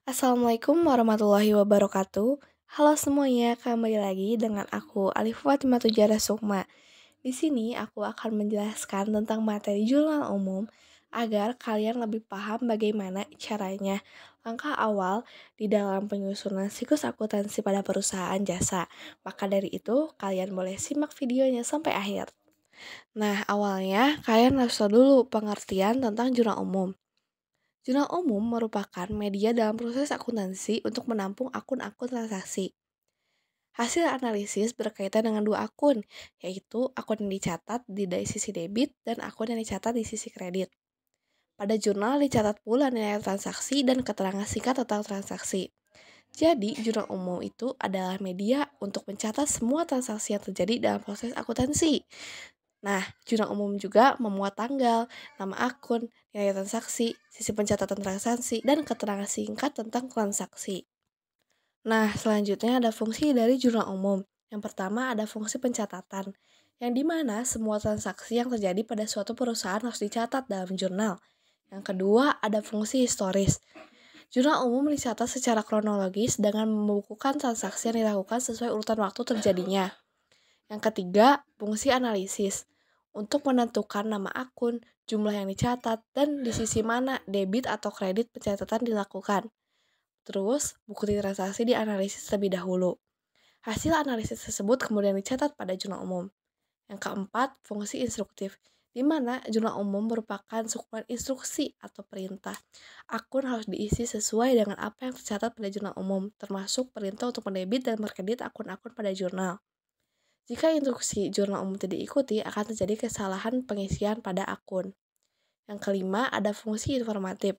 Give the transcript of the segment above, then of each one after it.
Assalamualaikum warahmatullahi wabarakatuh. Halo semuanya, kembali lagi dengan aku Alif Fatimah Tujara Sukma. Di sini aku akan menjelaskan tentang materi jurnal umum agar kalian lebih paham bagaimana caranya langkah awal di dalam penyusunan siklus akuntansi pada perusahaan jasa. Maka dari itu, kalian boleh simak videonya sampai akhir. Nah, awalnya kalian harus tahu dulu pengertian tentang jurnal umum. Jurnal umum merupakan media dalam proses akuntansi untuk menampung akun-akun transaksi. Hasil analisis berkaitan dengan dua akun, yaitu akun yang dicatat di sisi debit dan akun yang dicatat di sisi kredit. Pada jurnal dicatat pula nilai transaksi dan keterangan singkat tentang transaksi. Jadi, jurnal umum itu adalah media untuk mencatat semua transaksi yang terjadi dalam proses akuntansi. Nah, jurnal umum juga memuat tanggal, nama akun, nilai transaksi, sisi pencatatan transaksi, dan keterangan singkat tentang transaksi. Nah, selanjutnya ada fungsi dari jurnal umum. Yang pertama ada fungsi pencatatan, yang dimana semua transaksi yang terjadi pada suatu perusahaan harus dicatat dalam jurnal. Yang kedua ada fungsi historis. Jurnal umum dicatat secara kronologis dengan membukukan transaksi yang dilakukan sesuai urutan waktu terjadinya. Yang ketiga, fungsi analisis. Untuk menentukan nama akun, jumlah yang dicatat, dan di sisi mana debit atau kredit pencatatan dilakukan. Terus, bukti transaksi dianalisis terlebih dahulu. Hasil analisis tersebut kemudian dicatat pada jurnal umum. Yang keempat, fungsi instruktif, di mana jurnal umum merupakan sukma instruksi atau perintah. Akun harus diisi sesuai dengan apa yang tercatat pada jurnal umum, termasuk perintah untuk mendebit dan mengkredit akun-akun pada jurnal. Jika instruksi jurnal umum tidak diikuti, akan terjadi kesalahan pengisian pada akun. Yang kelima, ada fungsi informatif.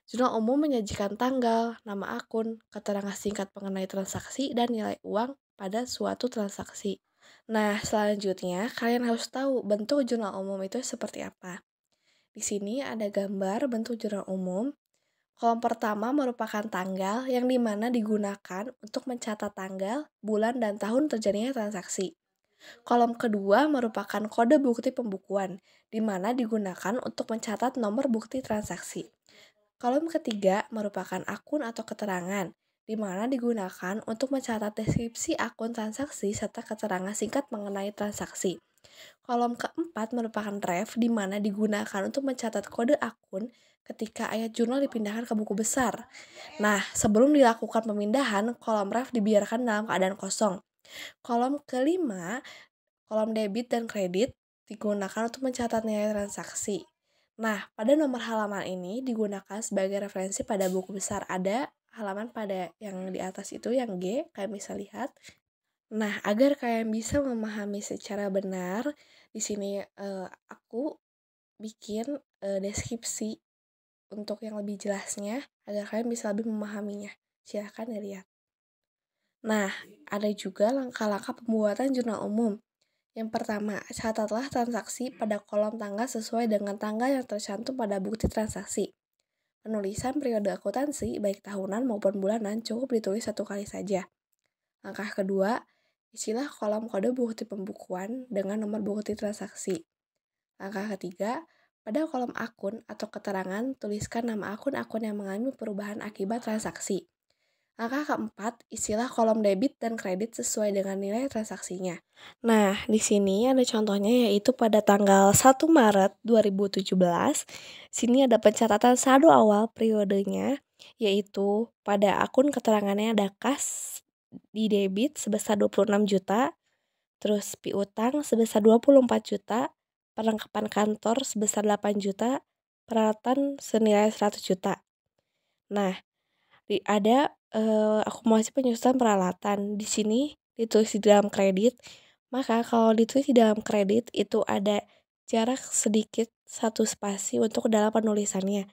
Jurnal umum menyajikan tanggal, nama akun, keterangan singkat mengenai transaksi, dan nilai uang pada suatu transaksi. Nah, selanjutnya kalian harus tahu bentuk jurnal umum itu seperti apa. Di sini ada gambar bentuk jurnal umum. Kolom pertama merupakan tanggal yang dimana digunakan untuk mencatat tanggal, bulan, dan tahun terjadinya transaksi. Kolom kedua merupakan kode bukti pembukuan, di mana digunakan untuk mencatat nomor bukti transaksi. Kolom ketiga merupakan akun atau keterangan, di mana digunakan untuk mencatat deskripsi akun transaksi serta keterangan singkat mengenai transaksi. Kolom keempat merupakan ref, di mana digunakan untuk mencatat kode akun ketika ayat jurnal dipindahkan ke buku besar. Nah, sebelum dilakukan pemindahan, kolom ref dibiarkan dalam keadaan kosong. Kolom kelima, kolom debit dan kredit digunakan untuk mencatat nilai transaksi. Nah, pada nomor halaman ini digunakan sebagai referensi pada buku besar. Ada halaman pada yang di atas itu yang G, kalian bisa lihat. Nah, agar kalian bisa memahami secara benar, di sini aku bikin deskripsi untuk yang lebih jelasnya agar kalian bisa lebih memahaminya. Silahkan dilihat. Nah, ada juga langkah-langkah pembuatan jurnal umum. Yang pertama, catatlah transaksi pada kolom tanggal sesuai dengan tanggal yang tercantum pada bukti transaksi. Penulisan periode akuntansi, baik tahunan maupun bulanan, cukup ditulis satu kali saja. Langkah kedua, isilah kolom kode bukti pembukuan dengan nomor bukti transaksi. Langkah ketiga, pada kolom akun atau keterangan, tuliskan nama akun-akun yang mengalami perubahan akibat transaksi. Langkah keempat, isilah kolom debit dan kredit sesuai dengan nilai transaksinya. Nah, di sini ada contohnya yaitu pada tanggal 1 Maret 2017. Sini ada pencatatan saldo awal periodenya, yaitu pada akun keterangannya ada kas di debit sebesar 26 juta, terus piutang sebesar 24 juta, perlengkapan kantor sebesar 8 juta, peralatan senilai 100 juta. Nah, ada akumulasi penyusutan peralatan. Di sini ditulis di dalam kredit. Maka kalau ditulis di dalam kredit itu ada jarak sedikit satu spasi untuk dalam penulisannya.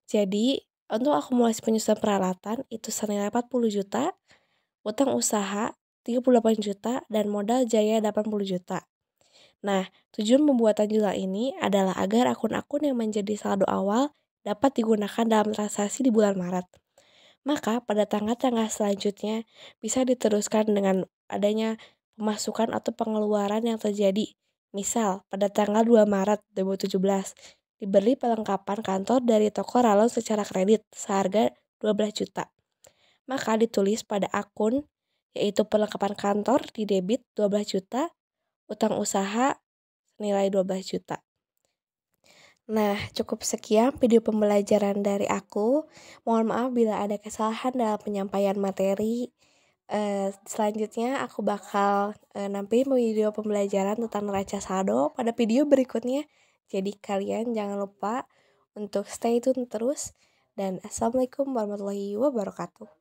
Jadi untuk akumulasi penyusutan peralatan itu senilai 40 juta, utang usaha 38 juta, dan modal jaya 80 juta. Nah, tujuan pembuatan jurnal ini adalah agar akun-akun yang menjadi saldo awal dapat digunakan dalam transaksi di bulan Maret. Maka pada tanggal-tanggal selanjutnya bisa diteruskan dengan adanya pemasukan atau pengeluaran yang terjadi. Misal, pada tanggal 2 Maret 2017 diberi perlengkapan kantor dari toko Ralon secara kredit seharga 12 juta. Maka ditulis pada akun yaitu perlengkapan kantor di debit 12 juta, utang usaha nilai 12 juta. Nah, cukup sekian video pembelajaran dari aku. Mohon maaf bila ada kesalahan dalam penyampaian materi. Selanjutnya aku bakal nampilin video pembelajaran tentang neraca saldo pada video berikutnya. Jadi kalian jangan lupa untuk stay tune terus. Dan Assalamualaikum warahmatullahi wabarakatuh.